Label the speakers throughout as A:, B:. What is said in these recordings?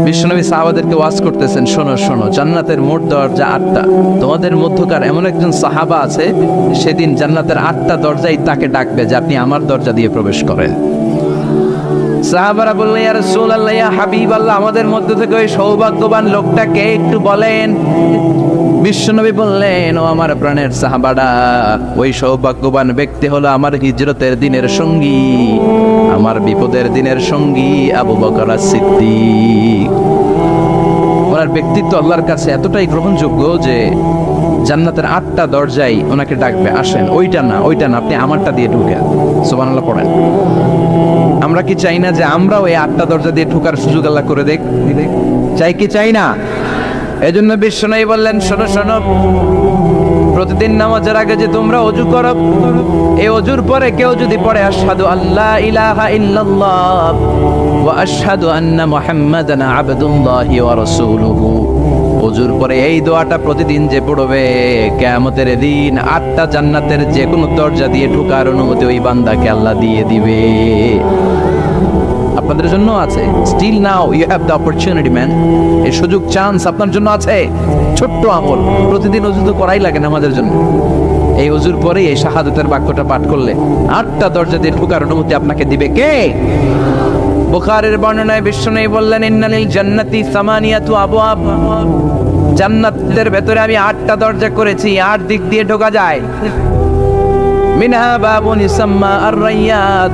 A: বিশ্বনবী সাহাবাদেরকে ওয়াজ করতেছেন, শোনো শোনো, জান্নাতের মোট দরজা 8টা। তোমাদের মধ্যকার এমন একজন সাহাবা আছে, সেদিন জান্নাতের 8টা দরজাই তাকে ডাকবে যে আপনি আমার দরজা দিয়ে প্রবেশ করেন। সাহাবারা বললেন, ইয়া রাসূলুল্লাহ, ইয়া হাবিবাল্লাহ, আমাদের মধ্যে থেকে ওই সৌভাগ্যবান লোকটাকে একটু বলেন। বিশ্বনবী বললেন, ও আমার প্রাণের সাহাবারা, ওই সৌভাগ্যবান ব্যক্তি হলো আমার হিজরতের দিনের সঙ্গী, আমার বিপদের দিনের সঙ্গী আবু বকর as-সিদ্দিক। ওনার ব্যক্তিত্ব আল্লাহর কাছে এতটাই গ্রহণযোগ্য যে জান্নাতের 8টা দরজাই ওনাকে ডাকবে, আসেন। ওইটা না, ওইটা না, আপনি আমারটা দিয়ে ঢুকেন। সুবহানাল্লাহ পড়েন। আমরা কি চাই না যে আমরা ওই 8টা দরজা দিয়ে ঢোকার সুযোগ আল্লাহ করে দেখ? চাই কি চাই না? এজন্য বিশ্বনবী বললেন, শোনো শোনো, প্রতিদিন নামাজের আগে যে তোমরা ওযু করো, এই ওযুর পরে কেউ যদি পড়ে আশহাদু আল্লা ইলাহা ইল্লাল্লাহ ওয়া আশহাদু আন্না মুহাম্মাদান আবদুল্লাহি ওয়া রাসূলুহু, ওযুর পরে এই দোয়াটা প্রতিদিন যে পড়বে, কিয়ামতের দিন 8টা জান্নাতের যে কোনো দরজা দিয়ে ঢোকার অনুমতি ওই বান্দাকে আল্লাহ দিয়ে দিবে। আপনাদের জন্য আছে। Still now you have the opportunity man. এই সুযোগ, চান্স আপনার জন্য আছে। ছোট্ট আমল, প্রতিদিন ওযু তো করাই লাগে না আমাদের জন্য। এই ওযুর পরে এই শাহাদাতের বাক্যটা পাঠ করলে 8টা দরজা দিয়ে ঢোকার অনুমতি আপনাকে দিবে কে? বুখারীর বর্ণনায় বিশ্বনবী বললেন, ইন্নালিল জান্নাতি সামানিয়াতু আবওয়াব, জান্নাতের ভেতরে আমি 8টা দরজা করেছি, 8 দিক দিয়ে ঢোকা যায়। মিনহা বাবুন ইসাম্মা আর-রায়্যান,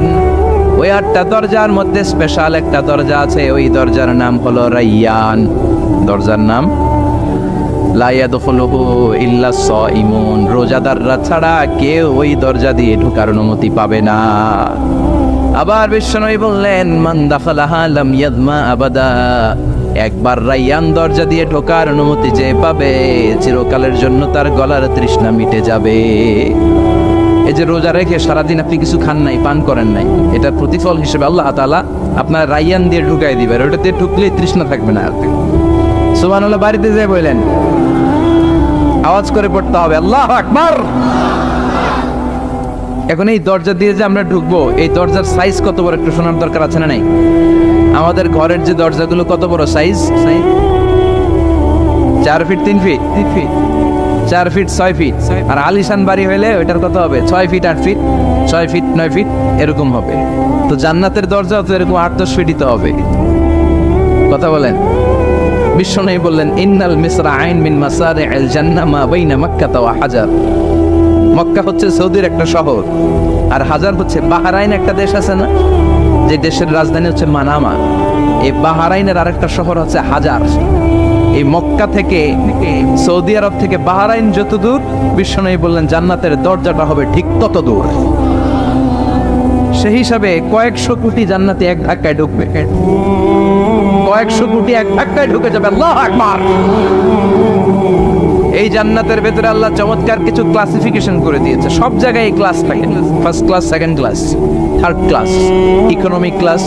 A: ওই 8টা দরজার মধ্যে স্পেশাল একটা দরজা আছে, ওই দরজার নাম হলো রায়্যান। দরজার নাম লা ইয়াদখুলুহু ইল্লা সাইমুন, রোজাদাররা ছাড়া কেউ ওই দরজা দিয়ে ঢোকার অনুমতি পাবে না। আবার বিশ্বনবী বললেন, মান দাখালাহা লাম ইয়াদমা আবাদা, একবার রায়্যান দরজা দিয়ে ঢোকার অনুমতি যে পাবে, চিরকালের জন্য তার গলার তৃষ্ণা মিটে যাবে। এই যে রোজা রেখে সারাদিন আপনি কিছু খান নাই, পান করেন নাই, এটার প্রতিফল হিসেবে আল্লাহ তাআলা আপনার রায়্যান দিয়ে ঢুকাই দিবে। ওটাতে ঢুকলেই তৃষ্ণা থাকবে না। সুবহানাল্লাহ, বাড়িতে যেয়ে বললেন, আওয়াজ করে পড়তে হবে আল্লাহু আকবার। এখন এই দরজা দিয়ে যে আমরা ঢুকবো, এই দরজার সাইজ কত বড় একটু শোনার দরকার আছে না নাই? আমাদের ঘরের যে দরজাগুলো কত বড় size? 4 feet 3 feet 4 feet 6 feet. আর আলিশান বাড়ি হইলে ওইটার কত হবে? 6 ফিট 8 ফিট 6 ফিট 9 ফিট এরকম হবে। তো জান্নাতের দরজা তো এরকম 8-10 ফিটই তো হবে। কথা বলেন। বিশ্বনবী বললেন, ইন্নাল মিসরাআইন মিন মাসারি'আল জান্নাহ মা বাইনা মক্কা ওয়া হাজার। মক্কা হচ্ছে সৌদির একটা শহর, আর হাজার হচ্ছে বাহরাইন, একটা দেশ আছে না, যে দেশের রাজধানী হচ্ছে মানামা। এই বাহরাইনের আরেকটা শহর হচ্ছে হাজার। এই মক্কা থেকে, সৌদি আরব থেকে বাহরাইন যত দূর, বিশ্বনবী বললেন জান্নাতের দরজাটা হবে ঠিক তত দূর। সেই হিসাবে কয়েকশো কোটি জান্নাতে এক ধাক্কায় ঢুকবে, কয়েকশো কোটি এক ধাক্কায় ঢুকে যাবে। আল্লাহু আকবার। এই জান্নাতের ভেতরে আল্লাহ চমৎকার কিছু ক্লাসিফিকেশন করে দিয়েছে। সব জায়গায় এই ক্লাস থাকে, first class, second class, third class, economic class,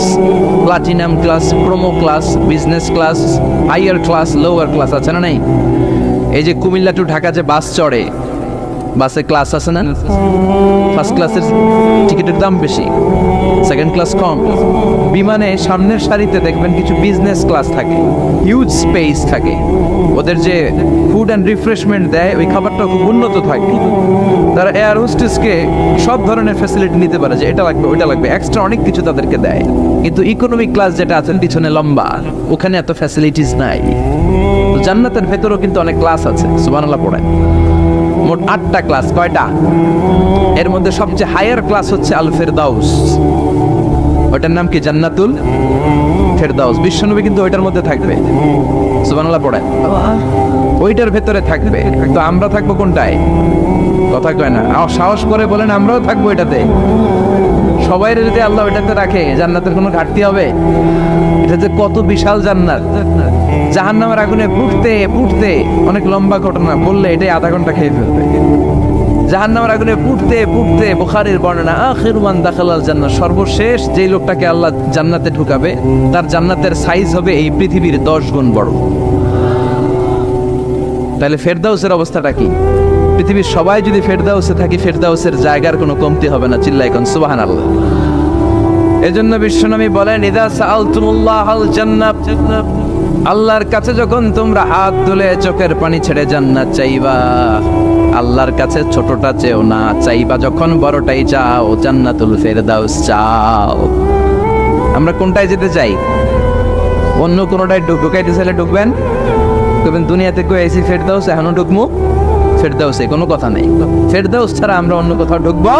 A: platinum class, promo class, business class, higher class, lower class, আছে না নাই? এই যে কুমিল্লা টু ঢাকা যে বাস চড়ে, বাসে ক্লাস আছে না? ফার্স্ট ক্লাসের টিকিটের দাম বেশি, সেকেন্ড ক্লাস কম। বিমানে সামনের সারিতে দেখবেন কিছু বিজনেস ক্লাস থাকে, হিউজ স্পেস থাকে, ওদের যে ফুড অ্যান্ড রিফ্রেশমেন্ট দেয় ওই খাবারটা খুব উন্নত থাকে। তারা এয়ার হোস্টেসকে সব ধরনের ফ্যাসিলিটি নিতে পারে, যে এটা লাগবে ওইটা লাগবে, এক্সট্রা অনেক কিছু তাদেরকে দেয়। কিন্তু ইকোনমিক ক্লাস যেটা আছে পিছনে লম্বা, ওখানে এত ফ্যাসিলিটিস নাই। তো জান্নাতের ভেতরেও কিন্তু অনেক ক্লাস আছে। সুবহানাল্লাহ পড়েন। মোট 8টা ক্লাস। কয়টা? এর মধ্যে সবচেয়ে হায়ার ক্লাস হচ্ছে আল ফেরদাউস। ওটার নাম কি? জান্নাতুল ফেরদাউস। বিশ্বনবী কিন্তু ওইটার মধ্যে থাকবে। সুবহানাল্লাহ পড়েন। ওইটার ভেতরে থাকবে। তো আমরা থাকবো কোনটায়? কথা কয় না, সাহস করে বলেন আমরাও থাকবো এটাতে। সবাই যদি আল্লাহ ওইটাতে রাখে, জান্নাতের কোনো ঘাটতি হবে? এটা যে কত বিশাল জান্নাত। জাহান্নামের আগুনে ফুটতে ফুটতে, অনেক লম্বা ঘটনা বললে এটাই আধা ঘন্টা খেয়ে ফেলবে। জাহান্নামের আগুনে ফুটতে ফুটতে, বুখারীর বর্ণনা, আখিরু মান দাখালাল জান্নাহ, সর্বশেষ যেই লোকটাকে আল্লাহ জান্নাতে ঢুকাবে, তার জান্নাতের সাইজ হবে এই পৃথিবীর 10 গুণ বড়। তাহলে ফেরদাউসের অবস্থাটা কি? পৃথিবীর সবাই যদি ফেরদাউসে থাকি, ফেরদাউসের জায়গার কোনো কমতি হবে না। চিল্লাই কোন সুবহানাল্লাহ। এজন্য বিশ্বনবী বলেন, ইযা সাআলতুমুল্লাহাল জান্নাহ আল্লাহর কাছে যখন তোমরা হাত তুলে চোখের পানি ছেড়ে জান্নাত চাইবা, আল্লাহর কাছে ছোটটা চেও না, চাইবা যখন বড়টাই চাও, জান্নাতুল ফেরদাউস চাও। আমরা কোনটায় যেতে চাই? অন্য কোনটায় ঢুকাইতে চাইলে ঢুকবেন, তবেন দুনিয়াতে কই আইসি ফেরদাউস, এখনো ঢুকমু ফেরদাউসে, কোনো কথা নেই। ফেরদাউস ছাড়া আমরা অন্য কোথাও ঢুকবো?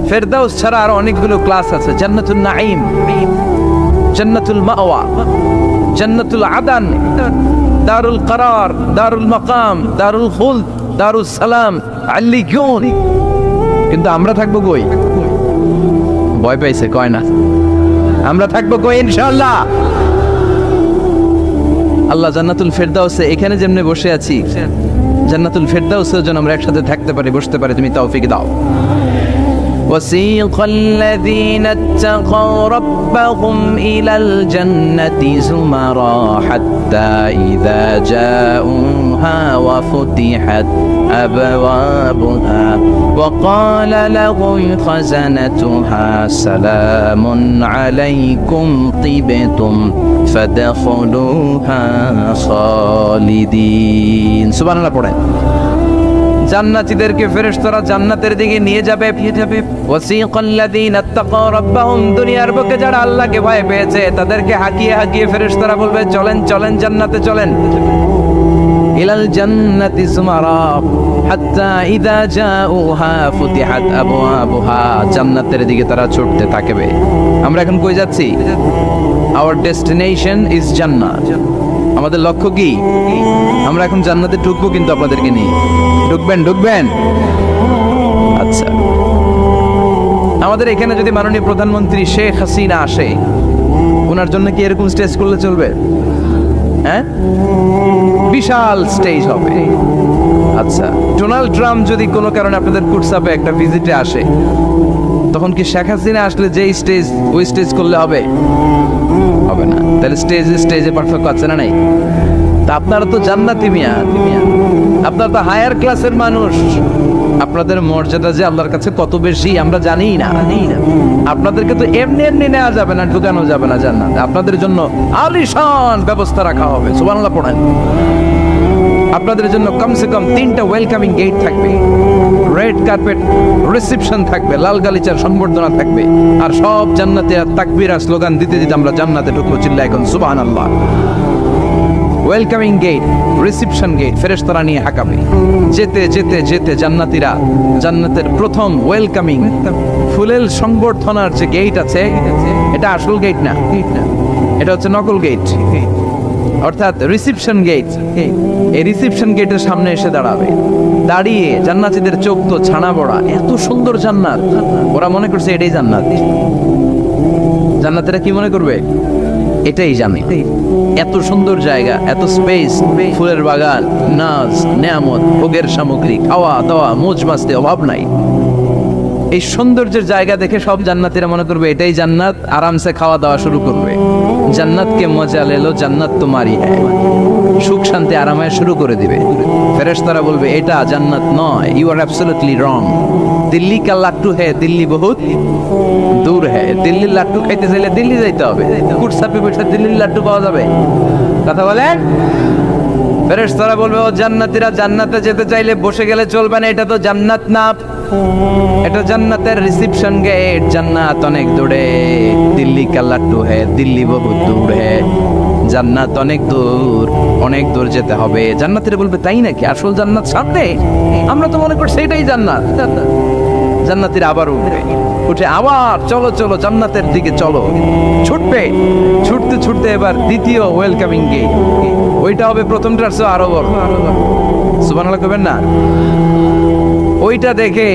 A: ফেরদাউস ছাড়া আর অনেকগুলো ক্লাস আছে। জান্নাতুল নাঈম, জান্নাতুল মাওয়া, জান্নাতুল আদান, দারুল করার, দারুল মাকাম, দারুল খুলদ, দারুস সালাম, আল্লিয়ুন। কিন্তু আমরা থাকবো কই? ভয় পাইছে, কয় না। আমরা থাকবো কই ইনশাআল্লাহ? আল্লাহ জান্নাতুল ফেরদাউসে এখানে যেমনে বসে আছি, জান্নাতুল ফেরদাউসের জন্য আমরা একসাথে থাকতে পারি, বসতে পারি, তুমি তৌফিক দাও। وسيق الذين اتقوا ربهم إلى الجنة زمرا حتى إذا جاءوها وفتحت أبوابها وقال لهم خزنتها سلام عليكم طبتم فادخلوها خالدين سبحان الله পড়েন। জান্নাতীদেরকে ফেরেশতারা জান্নাতের দিকে নিয়ে যাবে। ওয়াসিকাল্লাযীনা ইত্তাকাউ রাব্বাহুম, দুনিয়ার বুকে যারা আল্লাহকে ভয় পেয়েছে তাদেরকে হাঁকিয়ে হাঁকিয়ে ফেরেশতারা বলবে চলেন চলেন জান্নাতে চলেন। ইলাল জান্নাতি যুমারা হাত্তা ইযা জাউহা ফুতিহাত আবওয়াবুহা, জান্নাতের দিকে তারা ছুটতে থাকবে। আমরা এখন কই যাচ্ছি? আওয়ার ডেস্টিনেশন ইজ জান্নাত। আমাদের লক্ষ্য কি? আমরা এখন জান্নাতে ঢুকবো, কিন্তু আপনাদেরকে নিয়ে ঢুকবেন ঢুকবেন আচ্ছা, আমাদের এখানে যদি মাননীয় প্রধানমন্ত্রী শেখ হাসিনা আসে, ওনার জন্য কি এরকম স্টেজ করলে চলবে? হ্যাঁ, বিশাল স্টেজ হবে। আচ্ছা, ডোনাল্ড ট্রাম্প যদি কোনো কারণে আপনাদের কুটসাপে একটা ভিজিটে আসে, তখন কি শেখ হাসিনা আসলে যে স্টেজ, ওই স্টেজ করলে হবে? হবে না। তাহলে স্টেজে পার্থক্য আছে না নাই? তা আপনারা তো জান্নাতি মিয়া, আপনারা তো হায়ার ক্লাসের মানুষ, আপনাদের মর্যাদা যে আল্লাহর কাছে কত বেশি আমরা জানি না। আপনাদেরকে তো এমনি এমনি নেওয়া যাবে না, ঢুকানো যাবে না জান্নাতে। আপনাদের জন্য আলিশান ব্যবস্থা রাখা হবে। সুবহানাল্লাহ পড়েন। আপনাদের জন্য কমসে কম 3টা ওয়েলকামিং গেট থাকবে, রেড কার্পেট রিসেপশন থাকবে, লাল গালিচার সংবর্ধনা থাকবে, আর সব জান্নাতে তাকবীর আর স্লোগান দিতে দিতে আমরা জান্নাতে ঢুকবো। চিল্লায় এখন সুবহানাল্লাহ। ওয়েলকামিং গেট, রিসেপশন গেট ফেরেশতারা নিয়ে হাঁকাবে। যেতে যেতে যেতে জান্নাতীরা জান্নাতের প্রথম ওয়েলকামিং ফুলেল সংবর্ধনার যে গেট আছে, এটা আসল গেট না, এটা হচ্ছে নকল গেট, অর্থাৎ রিসেপশন গেট। এই রিসেপশন গেটের সামনে এসে দাঁড়াবে। দাঁড়িয়ে জান্নাতীদের চোখ তো ছানা বড়া, এত সুন্দর জান্নাত, ওরা মনে করছে এটাই জান্নাত। জান্নাতীরা কি মনে করবে? এটাই জানে। এত সুন্দর জায়গা, এত স্পেস, ফুলের বাগান, নাজ নেয়ামত, ভোগের সামগ্রী, খাওয়া দাওয়া, মোজ মাস্তি অভাব নাই। এই সৌন্দর্যের জায়গা দেখে সব জান্নাতীরা মনে করবে এটাই জান্নাত, আরামসে খাওয়া দাওয়া শুরু করবে। জান্নাত কে মজা লেলো, জান্নাত তোমারই হ্যায়, সুখ শান্তি আরামায় শুরু করে দিবে। ফেরেশতারা বলবে এটা জান্নাত নয়, you are absolutely wrong. Delhi কা লাট্টু হ্যায়, দিল্লি বহুত দূর হ্যায়। দিল্লির লাট্টু খাইতে চাইলে দিল্লি যাইতে হবে, কুটসাপে বসে দিল্লির লাট্টু পাওয়া যাবে? কথা বলেন। ফেরেশতারা বলবে ও জান্নাতীরা, জান্নাতে যেতে চাইলে বসে গেলে চলবে না, এটা তো জান্নাত না, এটা জান্নাতের রিসেপশন গেট। জান্নাত অনেক দূরে, দিল্লি কা লাট্টু হ্যায়, দিল্লি বহুত দূর হ্যায়। জান্নাত অনেক দূর, অনেক দূর যেতে হবে। জান্নাতীরা বলবে তাই নাকি? আসল জান্নাত সামনে, আমরা তো মনে করছি এটাই জান্নাত। জান্নাতীরা আবার উঠবে, উঠে আবার চলো চলো জান্নাতের দিকে চলো, ছুটবে। ছুটতে ছুটতে এবার দ্বিতীয় ওয়েলকামিং গেট, ওইটা হবে প্রথমটার চেয়ে আরো বড়। সুবহানাল্লাহ কইবেন না? ওইটা দেখে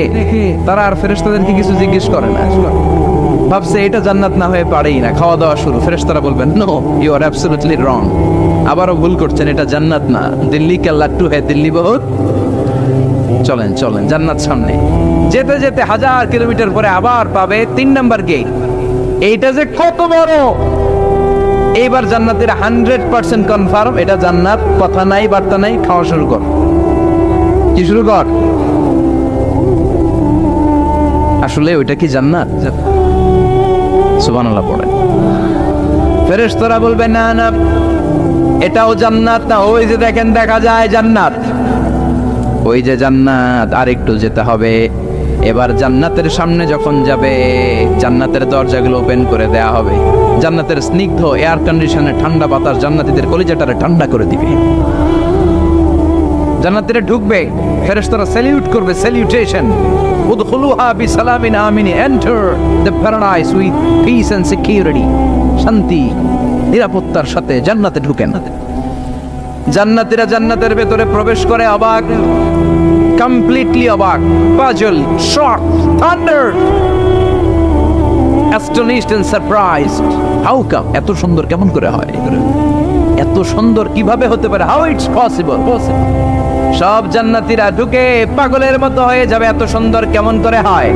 A: তারা আর ফেরেশতাদেরকে কিছু জিজ্ঞেস করে না, ভাবছে এটা জান্নাত না হয়ে পারেই না। খাওয়া দাওয়া শুরু। ফেরেশতারা বলবেন no, you are absolutely wrong, আবারও ভুল করছেন, এটা জান্নাত না, দিল্লি কা লাট্টু হ্যায়, দিল্লি বহুত। চলেন চলেন জান্নাত সামনে। যেতে যেতে 1000 কিলোমিটার পরে আবার পাবে 3 নাম্বার গেট। এইটা যে কত বড়! এইবার জান্নাতীরা 100% কনফার্ম এটা জান্নাত, কথা নাই বার্তা নাই, খাওয়া শুরু কর। কি শুরু কর? আসলে ওইটা কি জান্নাত? সুবহানাল্লাহ পড়েন। ফেরেশতারা বলবে না না, এটাও জান্নাত না, ওই যে দেখেন দেখা যায় জান্নাত, ওই যে জান্নাত, আর একটু যেতে হবে। এবার জান্নাতের সামনে যখন যাবে, জান্নাতের দরজাগুলো ওপেন করে দেয়া হবে, জান্নাতের স্নিগ্ধ এয়ার কন্ডিশনে ঠান্ডা বাতাস জান্নাতীদের কলিজাটারে ঠান্ডা করে দিবে। জান্নাতীরা ঢুকবে, ফেরেশতারা স্যালিউট করবে, স্যালিউটেশন, উদখুলুহা বিসালামিন আমিন, enter the paradise with peace and security, শান্তি নিরাপত্তার সাথে জান্নাতে ঢুকেন। জান্নাতীরা জান্নাতের ভেতরে প্রবেশ করে অবাক, কমপ্লিটলি অবাক, puzzle, shock, thunder, astonished and surprised. How come? এত সুন্দর কেমন করে হয়? এত সুন্দর কিভাবে হতে পারে? How it's possible? সব জান্নাতীরা ঢুকে পাগলের মতো হয়ে যাবে, এত সুন্দর কেমন করে হয়।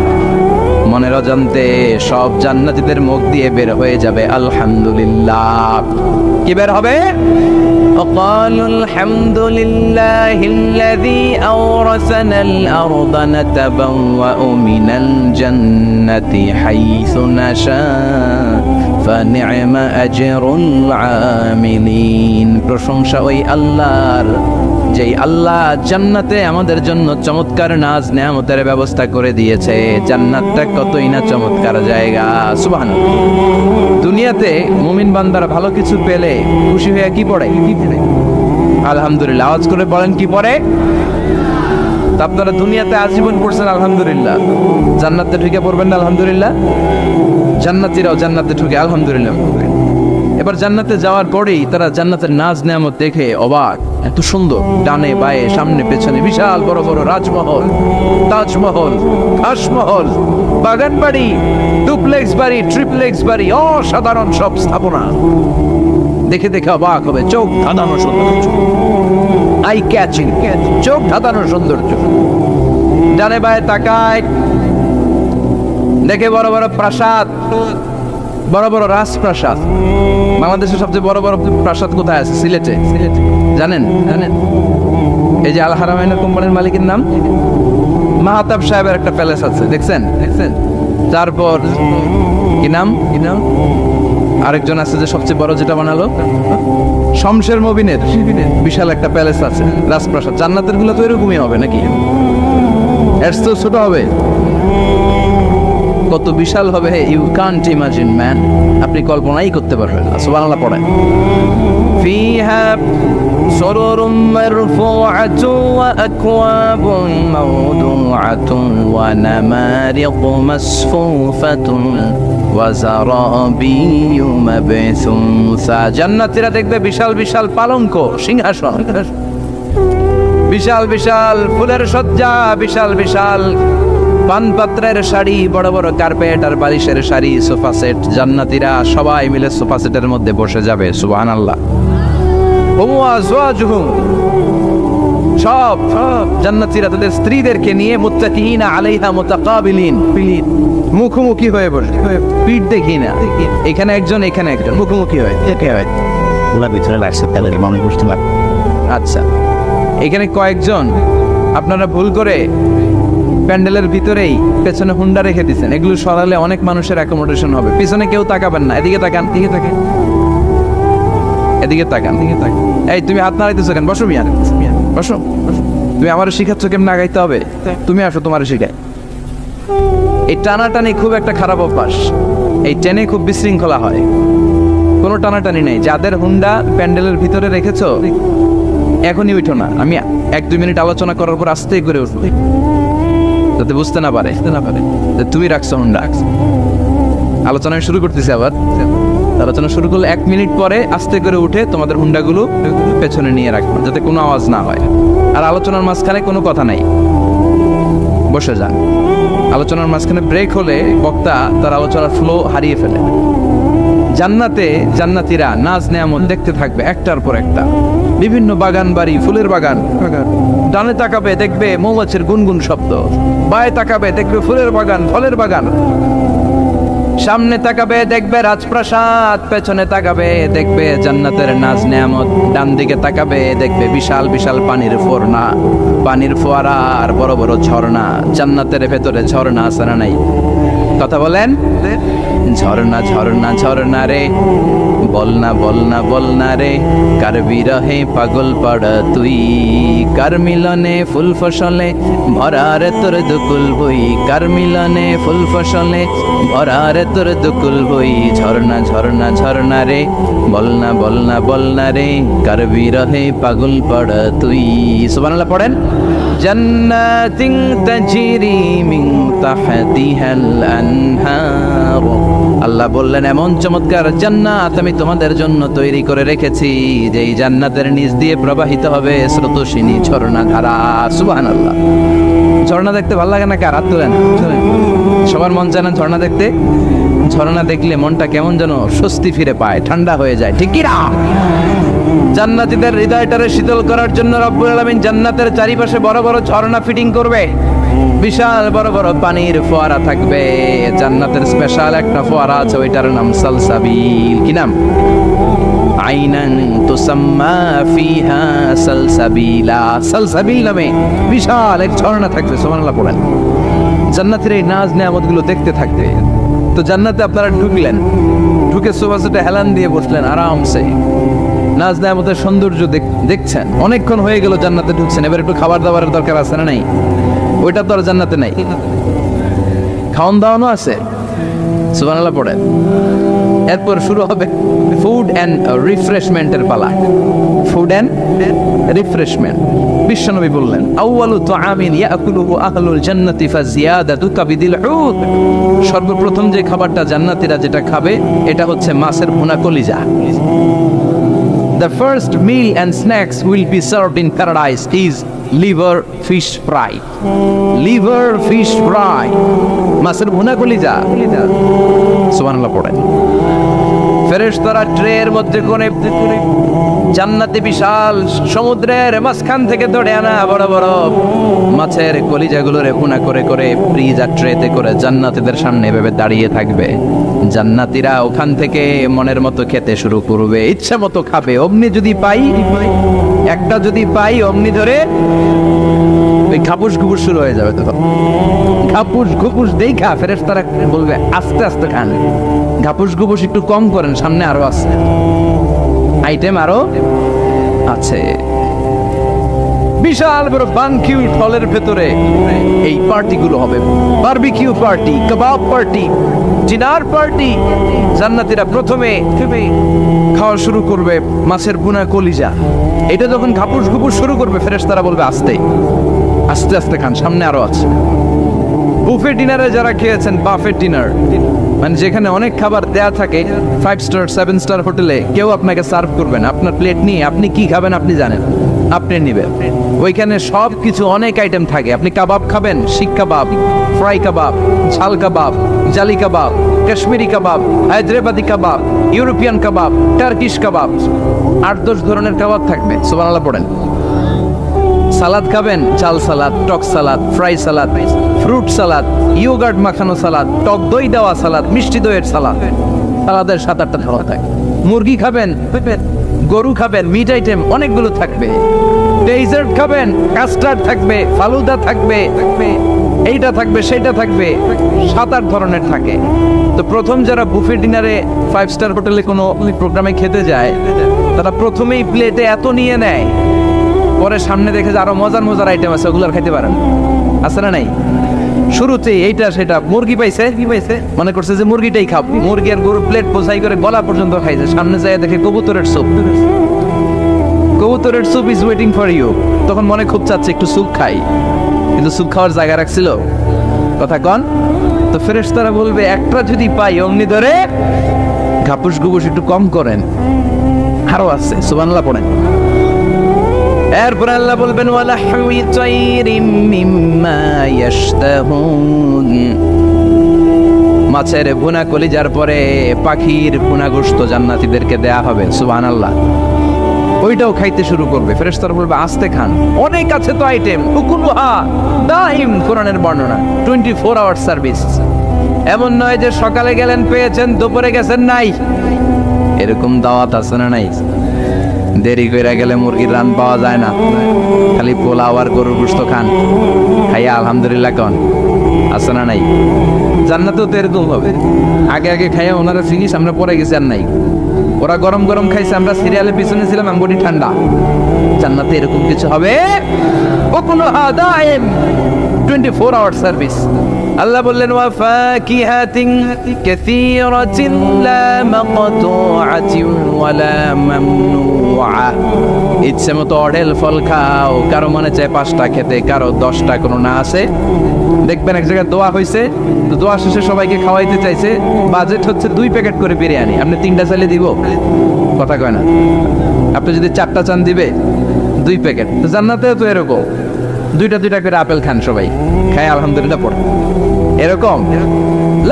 A: মনের অজান্তে সব জান্নাতীদের মুখ দিয়ে বের হয়ে যাবে আলহামদুলিল্লাহ। কি বের হবে? وقالوا الحمد لله الذي أورثنا الأرض نتبوأ من الجنة حيث نشاء فنعم أجر العاملين। প্রশংসা ওই আল্লাহর, যেই আল্লাহ জান্নাতে আমাদের জন্য চমৎকার নাজ নেয়ামতের ব্যবস্থা করে দিয়েছে। জান্নাতটা কতই না চমৎকার জায়গা, সুবহানাল্লাহ। দুনিয়াতে মুমিন বান্দারা ভালো কিছু পেলে খুশি হয়ে কি পড়ে? আলহামদুলিল্লাহ। আওয়াজ করে বলেন কি পড়ে? তা আপনারা দুনিয়াতে আজীবন পড়ছেন আলহামদুলিল্লাহ, জান্নাতে ঢুকে পড়বেন না আলহামদুলিল্লাহ? জান্নাতীরাও জান্নাতে ঢুকে আলহামদুলিল্লাহ। এবার জান্নাতে যাওয়ার পরেই তারা জান্নাতের নাজ নেয়ামত দেখে অবাক, এত সুন্দর, ডানে বায়ে সামনে পেছনে বিশাল বড় বড় রাজমহল, তাজমহল, খাসমহল, বাগান বাড়ি, ডুপ্লেক্স বাড়ি, ট্রিপ্লেক্স বাড়ি, অসাধারণ সব স্থাপনা দেখে দেখে অবাক হবে। চোখ ধাঁধানো সৌন্দর্য, আই ক্যাচিং, চোখ ধাঁধানো সৌন্দর্য। ডানে বায়ে তাকায়, দেখে বড় বড় প্রাসাদ, বড় বড় রাজপ্রাসাদ। বাংলাদেশের সবচেয়ে বড় বড় প্রাসাদ কোথায় আছে? সিলেটে। জানেন? এই যে আল হারামাইন কোম্পানির মালিকের নাম মাহতাব সাহেবের একটা প্যালেস আছে, দেখছেন? তারপর কি নাম? আরেকজন আছে যে সবচেয়ে বড় যেটা বানালো, শমশের মবিনের বিশাল একটা প্যালেস আছে, রাজপ্রাসাদ। জান্নাতের গুলো তো এরকমই হবে নাকি? এর তো ছোট হবে, কত বিশাল হবে, ইউ কান্ট ইমাজিন ম্যান, আপনি কল্পনাই করতে পারবেন না। সুবহানাল্লাহ পড়েন। ফিহা সুরুরুম মারফুআতুন ওয়া আকওয়াবুন মাওদুআতুন ওয়া নামারিকু মাসফুফাতুন ওয়া যারাবিয়্যু মাবসুসা। জান্নাতীরা দেখবে বিশাল বিশাল পালঙ্ক, সিংহাসন, বিশাল বিশাল ফুলের সজ্জা, বিশাল বিশাল পানপাত্রের শাড়ি, বড় বড় কার্পেট আর বালিশের শাড়ি, সোফা সেট। জান্নাতীরা সবাই মিলে সোফা সেটের মধ্যে বসে যাবে। সুবহানাল্লাহ। সব জান্নাতীরা তাদের স্ত্রীদেরকে নিয়ে মুত্তাকিনা আলাইহা মুতাকাবিলিন, মুখোমুখি হয়ে বসে, পিঠ দেখি না, এখানে একজন এখানে একজন, মুখোমুখি হয়ে
B: ওরা ভিতরে লাগছে তাহলে মনে বুঝতে পার।
A: আচ্ছা, এখানে কয়েকজন আপনারা ভুল করে প্যান্ডেলের ভিতরেই পেছনে হুন্ডা রেখে দিচ্ছেন। এগুলো সরালে অনেক মানুষের অ্যাকোমোডেশন হবে। পিছনে কেউ তাকাবেন না, এদিকে তাকান, এদিকে তাকান, এদিকে তাকান, এদিকে তাকান। এই তুমি হাত নাড়াইতেছো কেন? বসো মিয়া, বসো। তুমি আমারও শিখাচ্ছ কেমন আগাইতে হবে? তুমি আসো, তোমারও শিখাই। এই টানাটানি খুব একটা খারাপ অভ্যাস, এই টেনে খুব বিশৃঙ্খলা হয়। কোনো টানাটানি নেই। যাদের হুন্ডা প্যান্ডেলের ভিতরে রেখেছো এখনই উঠো না, আমি 1-2 মিনিট আলোচনা করার পর আস্তে করে উঠবো, যাতে বুঝতে না পারে যে তুমি রাখছো হুন্ডা। আলোচনা শুরু করতেছি আবার। আলোচনা শুরু করলে 1 মিনিট পরে আস্তে করে উঠে তোমাদের হুন্ডাগুলো পেছনে নিয়ে রাখবেন, যাতে কোনো আওয়াজ না হয়। আর আলোচনার মাঝখানে কোনো কথা নাই, বসে যান। আলোচনার মাঝখানে ব্রেক হলে বক্তা তার আলোচনার ফ্লো হারিয়ে ফেলে। জান্নাতে জান্নাতীরা নাজ নেয়ামত দেখতে থাকবে একটার পর একটা, বিভিন্ন বাগান বাড়ি, ফুলের বাগান। ডানে তাকাবে দেখবে মৌমাছির গুনগুন শব্দ, বায়ে তাকাবে দেখবে ফুলের বাগান, ফলের বাগান। সামনে তাকাবে দেখবে রাজপ্রাসাদ, পেছনে তাকাবে দেখবে জান্নাতের নাজ নেয়ামত, ডান দিকে তাকাবে দেখবে বিশাল বিশাল পানির ফোয়ারা আর বড় বড় ঝর্ণা। জান্নাতের ভেতরে ঝর্ণা আছে না নাই? কথা বলেন। ঝর্ণা ঝর্ণা ঝর্ণা রে, বলনা বলনা বলনা রে, কার বিরহে পাগল পাড়া তুই, কার মিলনে ফুল ফসলে ভরার তোর দুকুল বই, কার মিলনে ফুল ফসলে ভরার তোর দুকুল বই, ঝর্ণা ঝর্ণা ঝর্ণা রে, বলনা বলনা বলনা রে, কার বিরহে পাগল পাড়া তুই। সুবহানাল্লাহ পড়েন। জান্নাতিন তাজরি মিন তাহতিহাল আনহার, আল্লাহ বললেন এমন চমৎকার জান্নাত আমি তোমাদের জন্য তৈরি করে রেখেছি, যে এই জান্নাতের নিচ দিয়ে প্রবাহিত হবে স্রোতস্বিনী ঝর্ণা ধারা। সুবহানাল্লাহ। ঝর্ণা দেখতে ভালো লাগে না? কার হাত তোলেন? সবার মন চায় না ঝর্ণা দেখতে? ঝর্ণা দেখলে মনটা কেমন যেন স্বস্তি ফিরে পায়, ঠান্ডা হয়ে যায়, ঠিক কি না? জান্নাতীদের হৃদয়টারে শীতল করার জন্য রব্বুল আলামিন জান্নাতের চারিপাশে বড় বড় ঝর্ণা ফিটিং করবে, বিশাল বড় বড় পানির ফোয়ারা থাকবে। জান্নাতের স্পেশাল একটা ফোয়ারা আছে, ওইটার নাম সালসাবিল। কি নাম? আইনান তুসাম্মা ফিহা সালসাবিলা, সালসাবিল নামে বিশাল এক ঝর্ণা থাকবে। সুবহানাল্লাহ পড়েন। জান্নাতের এই নাজ নেয়ামতগুলো দেখতে থাকবে। তো জান্নাতে আপনারা ঢুকলেন, ঢুকে সোফাসেটে হেলান দিয়ে বসলেন আরামসে, নাজ নেয়ামতের সৌন্দর্য দেখছেন। অনেকক্ষণ হয়ে গেল জান্নাতে ঢুকছেন, এবার একটু খাবার দাবারের দরকার আছে না নাই? ওইটা তো আর জান্নাতে নাই। খাওয়ান দাওয়ানো আছে। সুবহানাল্লাহ পড়ে। এরপর শুরু হবে ফুড অ্যান্ড রিফ্রেশমেন্টের পালা। Food and refreshment. বিশ্বনবী বললেন আউয়ালু তুআমিন ইয়াকুলুহু আহলুল জান্নাতি ফাজিয়াদাতু কাবিদিল হুত, সর্বপ্রথম যে খাবারটা জান্নাতীরা যেটা খাবে এটা হচ্ছে মাছের ভুনা কলিজা। The first meal and snacks will be served in paradise is liver fish fry. Liver fish fry. মাছের ভুনা কলিজা। সুবহানাল্লাহ পড়েন। ফেরেশতারা ট্রের মধ্যে করে জান্নাতে বিশাল সমুদ্রের মাঝখান থেকে ধরে আনা বড় বড় মাছের কলিজাগুলোরে ভুনা করে করে ফ্রিজার ট্রেতে করে জান্নাতীদের সামনে এভাবে দাঁড়িয়ে থাকবে। জান্নাতীরা ওখান থেকে মনের মতো খেতে শুরু করবে, ইচ্ছা মতো খাবে। অমনি যদি পাই, একটা যদি পাই, অমনি ধরে ওই ঘাপুস ঘুপুস শুরু হয়ে যাবে। তখন ঘাপুস ঘুপুস দেখা ফেরেশতারা বলবে আস্তে আস্তে খান, ঘাপুস ঘুপুস একটু কম করেন, সামনে আরো আছে আইটেম, আরো আছে। বিশাল বড় বানকিউট হলের ভেতরে এই পার্টিগুলো হবে। বারবিকিউ পার্টি, কাবাব পার্টি, ডিনার পার্টি। জান্নাতীরা প্রথমে খাওয়া শুরু করবে মাছের ভুনা কলিজা। এটা যখন ঘাপুস ঘুপুস শুরু করবে ফেরেশতারা বলবে আস্তে আস্তে আস্তে খান, সামনে আরো আছে। বুফে ডিনারে যারা খেয়েছেন, বাফেট ডিনার মানে যেখানে অনেক খাবার দেয়া থাকে, 5 স্টার 7 স্টার হোটেলে কেউ আপনাকে সার্ভ করবেন, আপনার প্লেট নিয়ে আপনি কি খাবেন আপনি জানেন, আপনি নেবেন। ওইখানে সব কিছু অনেক আইটেম থাকে। আপনি কাবাব খাবেন, শিক কাবাব, ফ্রাই কাবাব, ঝাল কাবাব, জালি কাবাব, কাশ্মীরি কাবাব, হায়দ্রাবাদি কাবাব, ইউরোপিয়ান কাবাব, টার্কিশ কাবাব, 8-10 ধরনের কাবাব থাকবে। সুবহানাল্লাহ পড়েন। সালাদ খাবেন, চাল সালাদ, টক salad, fry salad, fruit salad, yogurt মাখানো সালাদ, টক দই দেওয়া সালাদ, মিষ্টি দইয়ের সালাদ। সালাদের 7-8টা ধরন থাকে। মুরগি খাবেন, গরু খাবেন, মিট আইটেম অনেকগুলো থাকবে। ডেজার্ট খাবেন, কাস্টার্ড থাকবে, ফালুদা থাকবে, এইটা থাকবে, সেটা থাকবে, 7-8 ধরনের থাকে। তো প্রথম যারা বুফে ডিনারে 5 স্টার হোটেলে কোনো প্রোগ্রামে খেতে যায়, তারা প্রথমেই প্লেটে এত নিয়ে নেয়, পরে সামনে দেখে যে আরো মজার মজার আইটেম আছে, ওগুলো আর খাইতে পারেন। আছে না নাই? শুরুতেই এইটা সেটা মুরগি পাইছে, কি পাইছে মনে করছে যে মুরগিটাই খাব, মুরগি আর গরুর প্লেট বোঝাই করে গলা পর্যন্ত খাইছে। সামনে যায় দেখে কবুতরের স্যুপ, কবুতরের soup is waiting for you. তখন মনে খুব চাচ্ছে একটু স্যুপ খাই, কিন্তু স্যুপ খাওয়ার জায়গা রাখছিল। কথা কন। তো ফেরেশতারা বলবে একটা যদি পাই, অমনি ধরে ঘাপুস ঘুপুস একটু কম করেন, আরো আছে। সুবহানাল্লাহ পড়েন। এরপর আল্লাহ বলবেন ওয়ালাহমি তাইরিম মিম্মা ইয়াশতাহুন, মাছের ভুনা কলিজার পরে পাখির ভুনা গোশত জান্নাতীদেরকে দেয়া হবে। সুবহানাল্লাহ। ওইটাও খাইতে শুরু করবে। ফেরেশতারা বলবে আস্তে খান, অনেক আছে তো আইটেম। উকুলুহা দাইম, কোরআনের বর্ণনা 24 আওয়ার সার্ভিস। এমন নয় যে সকালে গেলেন পেয়েছেন, দুপুরে গেছেন নাই। এরকম দাওয়াত আছে না নাই? দেরি কইরা গেলে মুরগির রান পাওয়া যায় না, খালি পোলাও আর গরুর গোশত খান, খাইয়া আলহামদুলিল্লাহ কন, আছে না নাই? জান্নাতেও তো এরকম হবে, আগে আগে খাইয়া ওনারা ফিনিশ, আমরা পরে গেছি আর নাই। ওরা গরম গরম খাইছে, আমরা সিরিয়ালের পিছনে ছিলাম, আম্বুটি ঠান্ডা। জান্নাতে এরকম কিছু হবে, ও কোনো আদায়েম 24 আওয়ার সার্ভিস। আল্লাহ বললেন ওয়া ফাকিহাতিন কাসীরাতিন লা মাকতুআতিন ওয়ালা মামনুআ। ইচ্ছে মতো অঢেল ফল খাও, কারো মনে চায় 5টা খেতে, কারো 10টা, কোনো না আছে। দেখবেন এক জায়গায় দোয়া হয়েছে, তো দোয়া শেষে সবাইকে খাওয়াইতে চাইছে, বাজেট হচ্ছে 2 প্যাকেট করে বিরিয়ানি, আপনি 3টা চাইলে দিব? কথা কয় না। আপনি যদি 4টা চান দিবে 2 প্যাকেট। তো জান্নাতেও তো এরকম, 2টা করে আপেল খান সবাই, খায় আলহামদুলিল্লাহ পড়ে। এরকম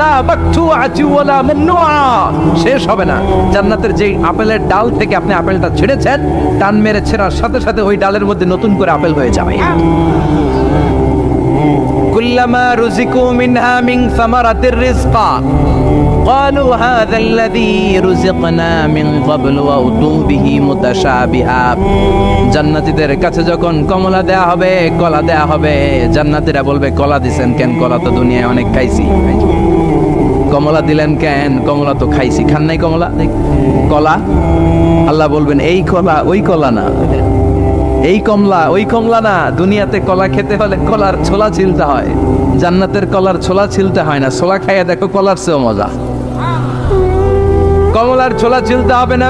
A: লা মাকতুআতি ওয়ালা মামনুআ, শেষ হবে না। জান্নাতের যে আপেলের ডাল থেকে আপনি আপেলটা ছিঁড়েছেন, টান মেরে ছেঁড়ার সাথে সাথে ওই ডালের মধ্যে নতুন করে আপেল হয়ে যাবে। কুল্লামা রুজিকু মিনহা মিন সামারাতির রিজকা قالوا هذا الذي رزقنا من قبل وأتوا به متشابها। জান্নাতীদের কাছে যখন কমলা দেয়া হবে, কলা দেয়া হবে, জান্নাতীরা বলবে কলা দিবেন কেন, কলা তো দুনিয়ায় অনেক খাইছি। কমলা দিলেন কেন, কমলা তো খাইছি। খান নাই কমলা? কলা? আল্লাহ বলবেন এই কলা ওই কলা না, এই কমলা ওই কমলা না। দুনিয়াতে কলা খেতে হলে কলার ছোলা ছিলতে হয়, জান্নাতের কলার ছোলা ছিলতে হয় না। ছোলা খাইয়া দেখো, কলার চেয়েও মজা। কমলার ছোলা ছিলতে হবে না,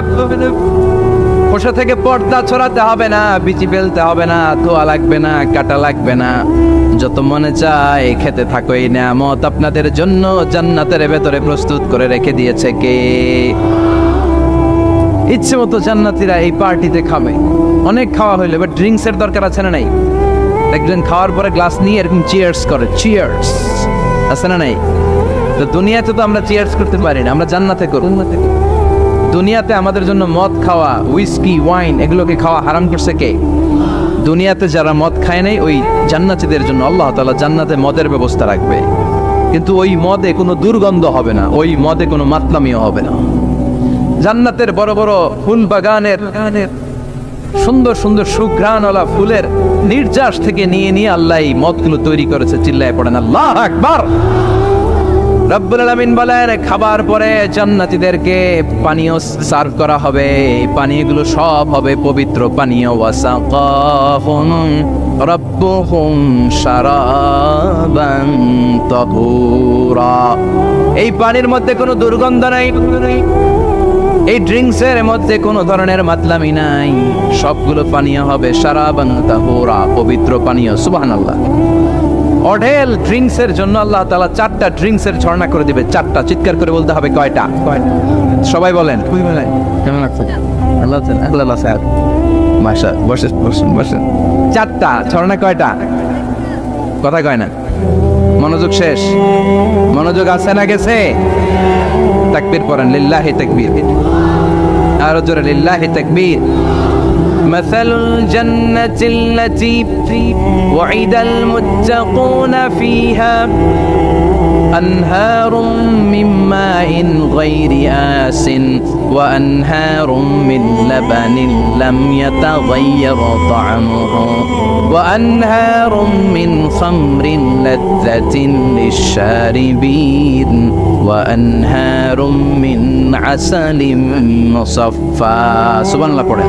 A: খোসা থেকে পর্দা ছড়াতে হবে না, বিচি ফেলতে হবে না, ধোয়া লাগবে না, কাটা লাগবে না। যত মনে চায় খেতে থাকো, এই নিয়ামত আপনাদের জন্য জান্নাতের ভেতরে প্রস্তুত করে রেখে দিয়েছে কে? ইচ্ছে মতো জান্নাতীরা এই পার্টিতে খাবে। অনেক খাওয়া হইলো, এবার ড্রিঙ্কস এর দরকার আছে না নাই? দেখবেন খাওয়ার পরে গ্লাস নিয়ে এরকম চিয়ার্স করে, চিয়ার্স, আছে না নাই? তো দুনিয়াতে তো আমরা চিয়ার্স করতে পারি না, আমরা জান্নাতে করব। দুনিয়াতে আমাদের জন্য মদ খাওয়া, উইস্কি, ওয়াইন, এগুলোকে খাওয়া হারাম করছে কে? দুনিয়াতে যারা মদ খায় নাই, ওই জান্নাতীদের জন্য আল্লাহ তাআলা জান্নাতে মদের ব্যবস্থা রাখবে, কিন্তু ওই মদে কোনো দুর্গন্ধ হবে না, ওই মদে কোনো মাতলামিও হবে না। জান্নাতের বড় বড় ফুল বাগানের সুন্দর সুন্দর সুঘ্রাণওয়ালা ফুলের নির্যাস থেকে নিয়ে নিয়ে আল্লাহ এই মদগুলো তৈরি করেছে। চিল্লায় পড়েন আল্লাহু আকবার। রব্বুল আলামিন বলেন, খাবার পরে জান্নাতীদেরকে পানীয় সার্ভ করা হবে, এই পানীয়গুলো সব হবে পবিত্র পানীয়। ওয়াসাকাহুম রাব্বুহুম শারাবান তাহুরা। এই পানির মধ্যে কোনো দুর্গন্ধ নাই, এই ড্রিঙ্কসের মধ্যে কোনো ধরনের মাতলামি নাই, সবগুলো পানীয় হবে শারাবান তাহুরা, পবিত্র পানীয়। সুবহানাল্লাহ। অঢেল ড্রিঙ্কসের জন্য আল্লাহ তাআলা 4টা ড্রিঙ্কসের ঝর্ণা করে দিবে। 4টা, চিৎকার করে বলতে হবে কয়টা? সবাই বলেন। কেমন লাগছে? আল্লাহ আল্লাহ স্যার মাশা, বসে বসেন বসেন। 4টা ঝর্ণা, কয়টা? কথা কয় না। মনোযোগ শেষ। মনোযোগ আছে না গেছে? তাকবীর পড়েন, লিল্লাহি তাকবীর। আর জোরে লিল্লাহি তাকবীর। مثل الجنة التي وعد المتقون فيها أنهار من ماء غير آس وأنهار من لبن لم يتغير طعمه وأنهار من خمر لذة للشاربين وأنهار من عسل مصفى। সুবহান আল্লাহ পড়ে।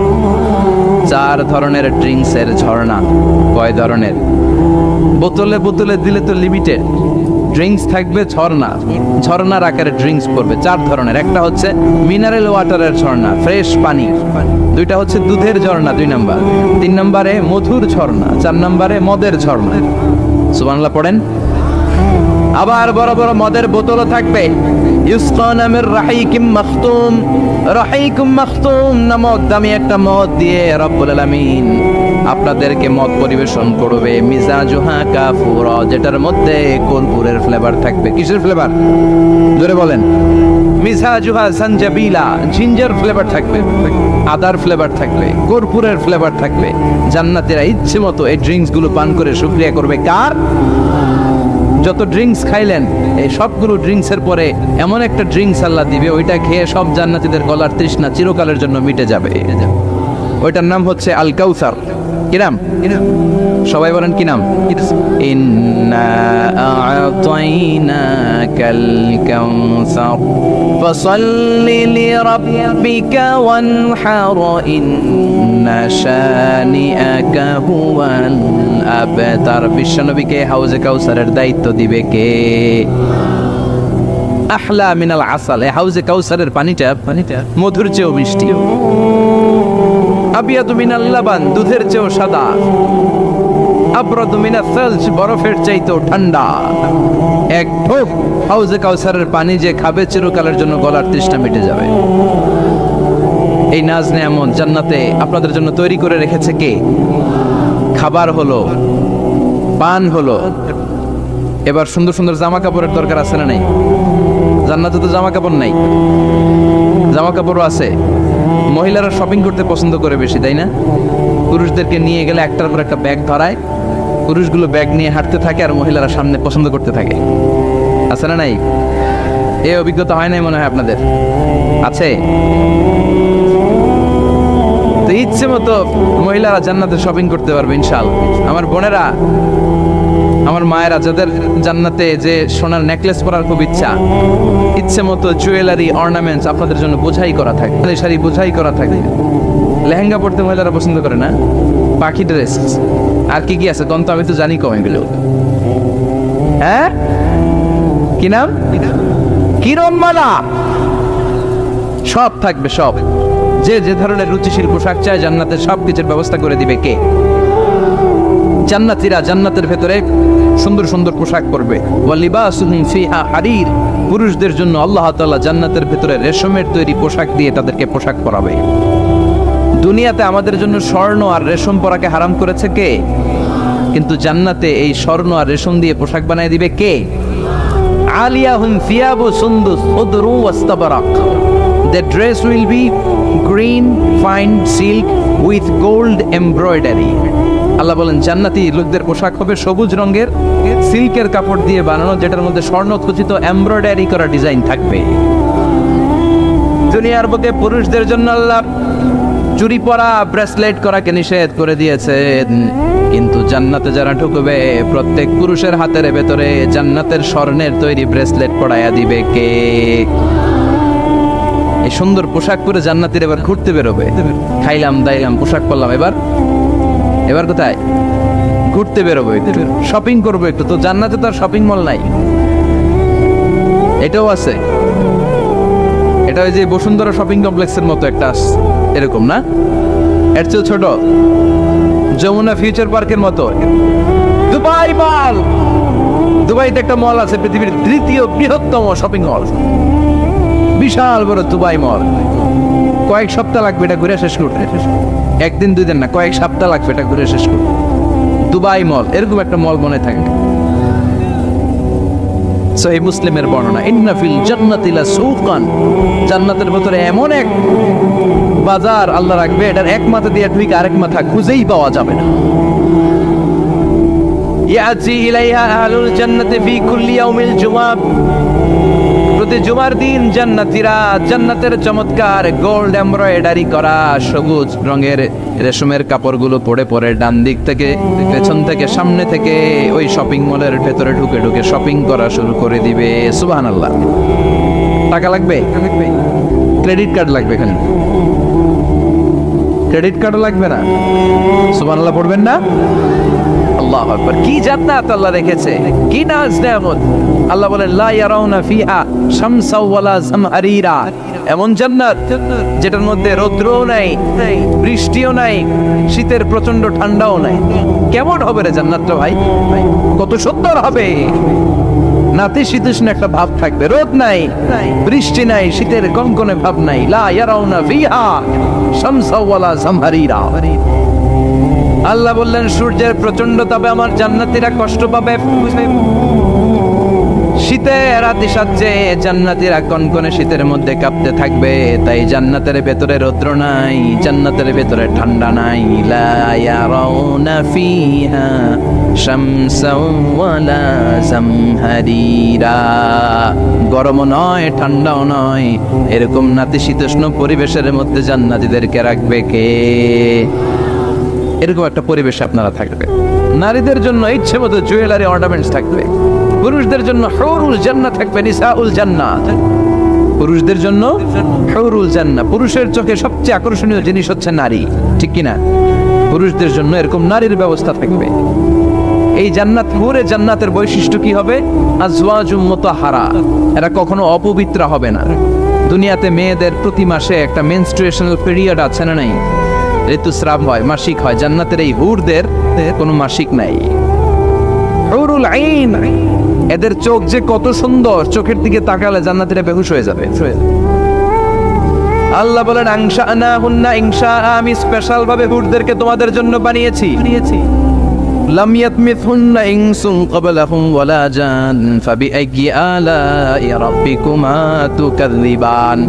A: 4 ধরনের ড্রিঙ্কসের ঝর্ণা। কয় ধরনের? বোতলে বোতলে দিলে তো লিমিটেড। ড্রিঙ্কস থাকবে ঝর্ণা, ঝর্ণার আকারে ড্রিঙ্কস পড়বে 4 ধরনের। একটা হচ্ছে মিনারেল ওয়াটারের ঝর্ণা, ফ্রেশ পানি। 2টা হচ্ছে দুধের ঝর্ণা, 2 নাম্বার। 3 নম্বরে মধুর ঝর্ণা, 4 নম্বরে মদের ঝর্ণা। সুবহানাল্লাহ পড়েন। আবার বড় বড় মদের বোতলও থাকবে। ইউসকানা মির রাহিকিম মাখতুম। রাহিকুম মাখতুম নামক দামি একটা মদ দিয়ে রব্বুল আলামিন আপনাদেরকে মদ পরিবেশন করবে। মিজাজুহা কাফুরা, যেটার মধ্যে কর্পূরের ফ্লেভার থাকবে। কিসের ফ্লেভার? জোরে বলেন। মিজাজুহা সানজাবিলা, জিঞ্জার ফ্লেভার থাকবে, আদার ফ্লেভার থাকবে, কর্পূরের ফ্লেভার থাকবে। জান্নাতীরা ইচ্ছে মতো এই ড্রিঙ্কস গুলো পান করে শুকরিয়া করবে কার? যত ড্রিঙ্কস খাইলেন, এই সবগুলো ড্রিঙ্কসের পরে এমন একটা ড্রিঙ্কস আল্লাহ দিবে, ওইটা খেয়ে সব জান্নাতীদের গলার তৃষ্ণা চিরকালের জন্য মিটে যাবে। ওইটার নাম হচ্ছে আল কাউসার। কি নাম? সবাই বলেন কি নাম? ইন্না আ'তাইনাকাল কাউসার ফাসাল্লি লিরাব্বিকা ওয়ানহার ইন্না শানিআকা হুয়াল আবতার। বিশ্বনবীকে হাউজে কাউসারের দায়িত্ব দিবে কে? আহলা মিনাল আসাল। এই হাউজে কাউসারের পানিটা মধুর চেয়েও মিষ্টি। আবিয়াদু মিনাল লাবান, দুধের চেয়েও সাদা। আবরাদু মিনাস সালজ, বরফের চাইতেও ঠান্ডা। এক ঢোক হাউজে কাউসারের পানি যে খাবে চিরকালের জন্য গলার তৃষ্ণা মিটে যাবে। এই নাজ নেয়ামত জান্নাতে আপনাদের জন্য তৈরি করে রেখেছে কে? খাবার হলো, পান হলো। এবার সুন্দর সুন্দর জামা কাপড়ের দরকার আছে না নাই? জান্নাতে তো জামা কাপড় নাই, জামা কাপড়ও আছে। মহিলারা শপিং করতে পছন্দ করে বেশি, তাই না? পুরুষদেরকে নিয়ে গেলে একটার পর একটা ব্যাগ ধরায়, পুরুষগুলো ব্যাগ নিয়ে হাঁটতে থাকে আর মহিলারা সামনে পছন্দ করতে থাকে। আছে না নাই? এই অভিজ্ঞতা হয় নাই মনে হয় আপনাদের? আছে? তো ইচ্ছে মতো মহিলারা জান্নাতে শপিং করতে পারবে ইনশাআল্লাহ। আমার বোনেরা, আমার মায়েরা, যাদের জান্নাতে যে সোনার নেকলেস পরার খুব ইচ্ছা, ইচ্ছে মতো জুয়েলারি অর্নামেন্টস আপনাদের জন্য বোঝাই করা থাকে, শাড়ি বোঝাই করা থাকে। লেহেঙ্গা পড়তে মহিলারা পছন্দ করে না? পাখি ড্রেস আর কি কি আছে তন্ত আমি তো জানি কম এগুলো। হ্যাঁ, কি নাম? কিরণমালা। সব থাকবে, সব। যে যে ধরনের রুচিশীল পোশাক চায় জান্নাতে সব কিছুর ব্যবস্থা করে দিবে কে? জান্নাতীরা জান্নাতের ভেতরে সুন্দর সুন্দর পোশাক পরবে। ওয়ালিবাসুহুম ফিহা হারির, পুরুষদের জন্য আল্লাহ তাআলা জান্নাতের ভেতরে রেশমের তৈরি পোশাক দিয়ে তাদেরকে পোশাক পরাবে। দুনিয়াতে আমাদের জন্য স্বর্ণ আর রেশম পরাকে হারাম করেছে কে? কিন্তু জান্নাতে এই স্বর্ণ আর রেশম দিয়ে পোশাক বানিয়ে দিবে কে? আলিয়াহুম ফিয়াবু সুন্দুস খুদরু ওয়াস্তাবরাক। The dress will be green fine silk with gold embroidery. আল্লাহ বলেন জান্নাতি লোকদের পোশাক হবে সবুজ রঙের সিল্কের কাপড় দিয়ে বানানো, যেটার মধ্যে স্বর্ণ খচিত এমব্রয়ডারি করা ডিজাইন থাকবে। দুনিয়ার বুকে পুরুষদের জন্য আল্লাহ চুরি পরা, ব্রেসলেট করাকে নিষেধ করে দিয়েছেন, কিন্তু জান্নাতে যারা ঢুকবে প্রত্যেক পুরুষের হাতের ভেতরে জান্নাতের স্বর্ণের তৈরি ব্রেসলেট পরাইয়া দিবে কে? এই সুন্দর পোশাক পরে জান্নাতীরা এবার ঘুরতে বেরোবে। খাইলাম দাইলাম পোশাক পরলাম, এবার কোথায়? ঘুরতে বেরোবো, শপিং করবো একটু। তো জান্নাতে তো আর শপিং মল নাই। এটাও আছে, এটা ওই যে বসুন্ধরা শপিং কমপ্লেক্সের মতো একটা এরকম না, এর চেয়ে ছোট, যমুনা ফিউচার পার্কের মতো। দুবাই মল, দুবাইতে একটা মল আছে, পৃথিবীর তৃতীয় বৃহত্তম শপিং মল, বিশাল বড় দুবাই মল। কয়েক সপ্তাহ লাগবে এটা ঘুরে শেষ করতে, একদিন দুই দিন না, কয়েক সপ্তাহ লাগবে এটা ঘুরে শেষ করতে। দুবাই মল, এরকম একটা মল মনে থাকে। সহিহ মুসলিমের বর্ণনা, ইন্না ফিল জান্নাতি লাসুকান, জান্নাতের ভিতরে এমন এক বাজার আল্লাহ রাখবে, এটার এক মাথা দিয়ে ঢুকে আরেক মাথা খুঁজেই পাওয়া যাবে না। ইয়াতি ইলাইহা আহলুল জান্নাতি ফি কুল্লি ইয়াউমিল জুমআ, প্রতি জুমার দিন জান্নাতীরা জান্নাতের চমৎকার গোল্ড এমব্রয়ডারি করা সবুজ রঙের রেশমের কাপড়গুলো পরে পরে ডান দিক থেকে, পেছন থেকে, সামনে থেকে ওই শপিং মলের ভেতরে ঢুকে ঢুকে শপিং করা শুরু করে দিবে। সুবহানাল্লাহ। টাকা লাগবে? ক্রেডিট কার্ড লাগবে। এখানে ক্রেডিট কার্ডও লাগবে না। সুবহানাল্লাহ পড়বেন না? আল্লাহু আকবার। কি জান্নাত আল্লাহ রেখেছে, কি নাজ নেয়ামত। আল্লাহ বলেন লা ইয়ারাউনা ফিহা শামসা ওয়ালা জামহারিরা, এমন জান্নাত যেটার মধ্যে রৌদ্রও নাই, বৃষ্টিও নাই, শীতের প্রচন্ড ঠান্ডাও নাই। কেমন হবে রে জান্নাতটা ভাই? কত সুন্দর হবে। নাতিশীতোষ্ণ একটা ভাব থাকবে, রোদ নাই, বৃষ্টি নাই, শীতের কনকনে ভাব নাই। লা ইয়ারাউনা ফিহা শামসা ওয়ালা জামহারিরা। আল্লাহ বললেন সূর্যের প্রচন্ড তাপে আমার জান্নাতীরা কষ্ট পাবে, শীতে রাতে সাজে জান্নাতীরা কনকনে শীতের মধ্যে কাঁপতে থাকবে। তাই জান্নাতের ভেতরে রৌদ্র নাই, জান্নাতের ভেতরে ঠান্ডা নাই। লা ইয়ারাউনা ফিহা শামসাও ওয়ালা জামহারিরা। গরমও নয়, ঠান্ডাও নয়, এরকম নাতিশীতোষ্ণ পরিবেশের মধ্যে জান্নাতীদেরকে রাখবে কে? এরকম একটা পরিবেশে আপনারা থাকবে। নারীদের জন্য ইচ্ছে মতো জুয়েলারি অর্নামেন্টস থাকবে, পুরুষদের জন্য হুরুল জান্নাহ থাকবে, নিসাউল জান্নাহ। পুরুষদের জন্য হুরুল জান্নাহ। পুরুষের চোখে সবচেয়ে আকর্ষণীয় জিনিস হচ্ছে নারী, ঠিক কিনা? পুরুষদের জন্য এরকম নারীর ব্যবস্থা থাকবে। এই জান্নাত, পুরে জান্নাতের বৈশিষ্ট্য কি হবে? আজওয়াজুম মুতাহহারা, এরা কখনো অপবিত্র হবে না। দুনিয়াতে মেয়েদের প্রতি মাসে একটা মেনস্ট্রুয়েশনাল পিরিয়ড আছে না নাই? ঋতুস্রাব হয়, মাসিক হয়। জান্নাতের এই হুরদের কোনো মাসিক নাই। হুরুল আইন, এদের চোখ যে কত সুন্দর, চোখের দিকে তাকালে জান্নাতীরা বেহুশ হয়ে যাবে। আল্লাহ বলেন আনশানাহুন্না ইনশা, আমি স্পেশাল ভাবে হুরদেরকে তোমাদের জন্য বানিয়েছি। লাম ইয়াতমিথহুন্না ইনসুন ক্বাবলাহুম ওয়ালা জান ফাবিআইয়ি আলাই রাব্বিকুমা তুকাযযিবান।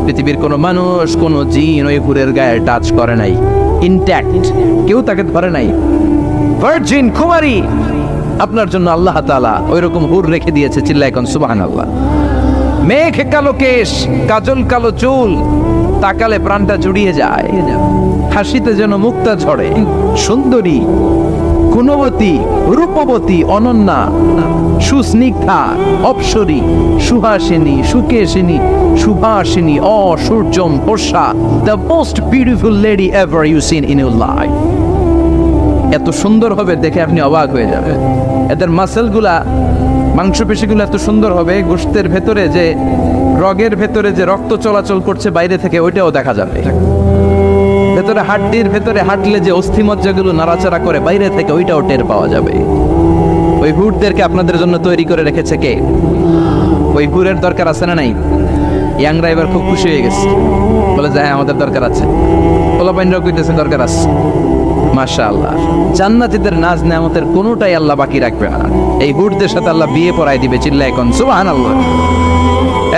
A: পৃথিবীর কোনো মানুষ, কোনো জিন ওই হুরের গায়ে টাচ করে নাই, ইনট্যাক্ট, কেউ তাকে ধরে নাই। ভার্জিন কুমারী, আপনার জন্য আল্লাহ তাআলা ওইরকম হুর রেখে দিয়েছে। চিল্লায় কোন সুবহানাল্লাহ। মেঘ কালো কেশ, কাজল কালো চুল, তাকালে প্রাণটা জুড়িয়ে যায়। হাসিতে যেন মুক্তা ঝরে। সুন্দরী, গুণবতী, রূপবতী, অনন্যা, সুস্নিগ্ধা, অপ্সরী, সুহাসিনী, সুকেশিনী, সুভাষিনী, অসূর্যম পোষা, the most beautiful lady ever you seen in your life. এত সুন্দর হবে দেখে আপনি অবাক হয়ে যাবেন। এদের মাসেলগুলা, মাংসপেশিগুলো এত সুন্দর হবে, গোশতের ভেতরে যে, রগের ভেতরে যে রক্ত চলাচল করছে বাইরে থেকে, ওইটাও দেখা যাবে। ভেতরে হাড্ডির ভেতরে হাঁটলে যে অস্থিমজ্জাগুলো নাড়াচাড়া করে বাইরে থেকে, ওইটাও টের পাওয়া যাবে। ওই হুরদেরকে আপনাদের জন্য তৈরি করে রেখেছে কে? ওই হুরের দরকার আছে না নাই? ইয়াংরা এবার খুব খুশি হয়ে গেছে, বলে যে হ্যাঁ আমাদের দরকার আছে। পোলাপাইনরাও কইতেছে দরকার আছে। মাশাআল্লাহ, জান্নাতীদের নাজ নেয়ামতের কোনোটাই আল্লাহ বাকি রাখবে না। এই হুরদের সাথে আল্লাহ বিয়ে পড়াই দিবে। চিল্লায় কোন সুবহানাল্লাহ।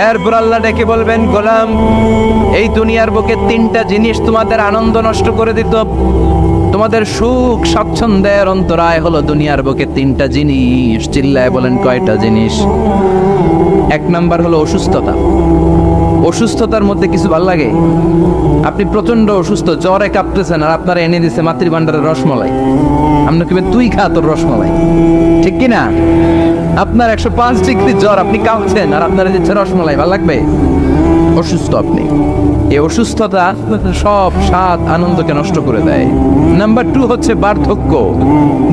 A: এরপর আল্লাহ ডেকে বলবেন, গোলাম, এই দুনিয়ার বুকে তিনটা জিনিস তোমাদের আনন্দ নষ্ট করে দিত, তোমাদের সুখ স্বাচ্ছন্দ্যের অন্তরায় হলো দুনিয়ার বুকে তিনটা জিনিস। চিল্লায় বলেন কয়টা জিনিস? এক নাম্বার হলো অসুস্থতা। অসুস্থতার মধ্যে কিছু ভাল লাগে? আপনি প্রচন্ড অসুস্থ, জ্বরে কাঁপতেছেন, আর আপনারা এনে দিছে মাতৃভান্ডারের রসমলাই। আপনি কি তুই খা তোর রসমলাই, ঠিক কিনা? আপনার 105 ডিগ্রি জ্বর, আপনি কাঁপছেন, আর আপনারা দিচ্ছে রসমলাই, ভাল লাগবে? অসুস্থ আপনি। এই অসুস্থতা সব স্বাদ আনন্দকে নষ্ট করে দেয়। নাম্বার 2 হচ্ছে বার্ধক্য।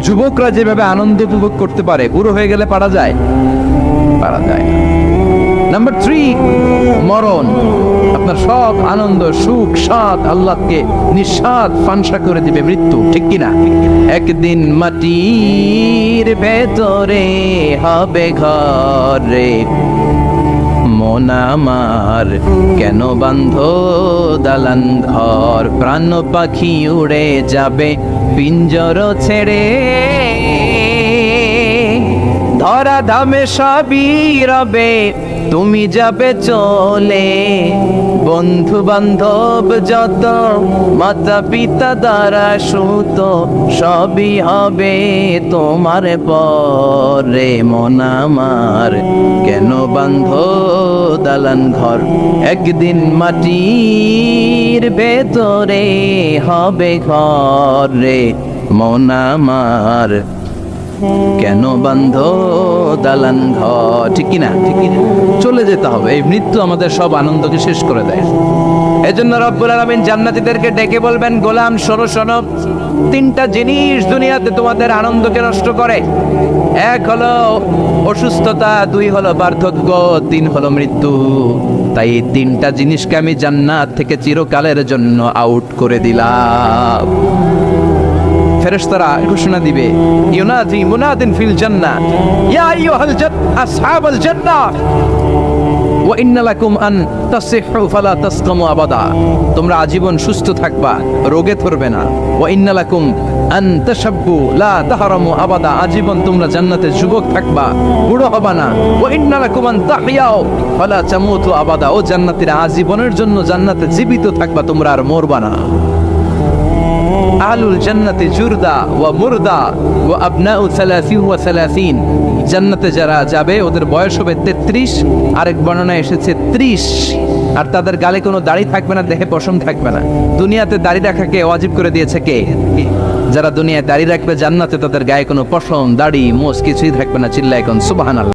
A: যুবকরা যেভাবে আনন্দ উপভোগ করতে পারে, বুড়ো হয়ে গেলে পারা যায়? পারা যায় না। নাম্বার 3 মরণ। আপনার সব আনন্দ, সুখ, স্বাদ আল্লাহকে নিঃস্বাদ ফানসা করে দিবে মৃত্যু, ঠিক কিনা? একদিন মাটির ভেতরে হবে ঘরে, মন আমার কেন বান্ধ দালান ঘর, প্রাণ পাখি উড়ে যাবে পিঞ্জর ছেড়ে, ধরা ধামে সবই রবে তুমি যাবে চলে, বন্ধু বান্ধব যত মাতা পিতা দ্বারা সুত সবই হবে তোমার পরে, মন আমার কেন বান্ধ দালান ঘর, একদিন মাটির ভেতরে হবে ঘরে, মন আমার কেন বান্ধ দালান ঘর, ঠিক কিনা? ঠিক কিনা? চলে যেতে হবে। এই মৃত্যু আমাদের সব আনন্দকে শেষ করে দেয়। এজন্য রব্বুল আলামিন জান্নাতীদেরকে ডেকে বলবেন, গোলাম শোনো শোনো, তিনটা জিনিস দুনিয়াতে তোমাদের আনন্দকে নষ্ট করে। এক হলো অসুস্থতা, 2 হলো বার্ধক্য, 3 হলো মৃত্যু। তাই এই তিনটা জিনিসকে আমি জান্নাত থেকে চিরকালের জন্য আউট করে দিলাম। ফেরেশতারা ঘোষণা দিবে, ইউনাদি মুনাদিন ফিল জান্নাহ, ইয়া আইয়ুহাল আসহাবাল জান্নাহ, ওয়া ইন্না লাকুম আন তাসিহু ফালা তাসকামু আবাদা, তোমরা আজীবন সুস্থ থাকবা, রোগে ধরবে না। ওয়া ইন্না লাকুম আন তাশাব্বু লা তাহরামু আবাদা, আজীবন তোমরা জান্নাতে যুবক থাকবা, বুড়ো হবা না। ওয়া ইন্না লাকুম আন তাহইয়াও ফালা তামুতু আবাদা, ও জান্নাতীরা আজীবনের জন্য জান্নাতে জীবিত থাকবা, তোমরা আর মরবা না। আহলুল জান্নাতি জুরদা ওয়া মুরদা ওয়া আবনাউ 30 ওয়া 30, জান্নাতে যারা যাবে ওদের বয়স হবে 33, আরেক বর্ণনায় এসেছে 30, আর তাদের গালে কোনো দাড়ি থাকবে না, দেহে পশম থাকবে না। দুনিয়াতে দাড়ি রাখাকে ওয়াজিব করে দিয়েছে কে? যারা দুনিয়ায় দাড়ি রাখবে জান্নাতে তাদের গায়ে কোনো পশম দাড়ি মোষ কিছুই থাকবে না। চিল্লায় কোন সুবহানাল্লাহ।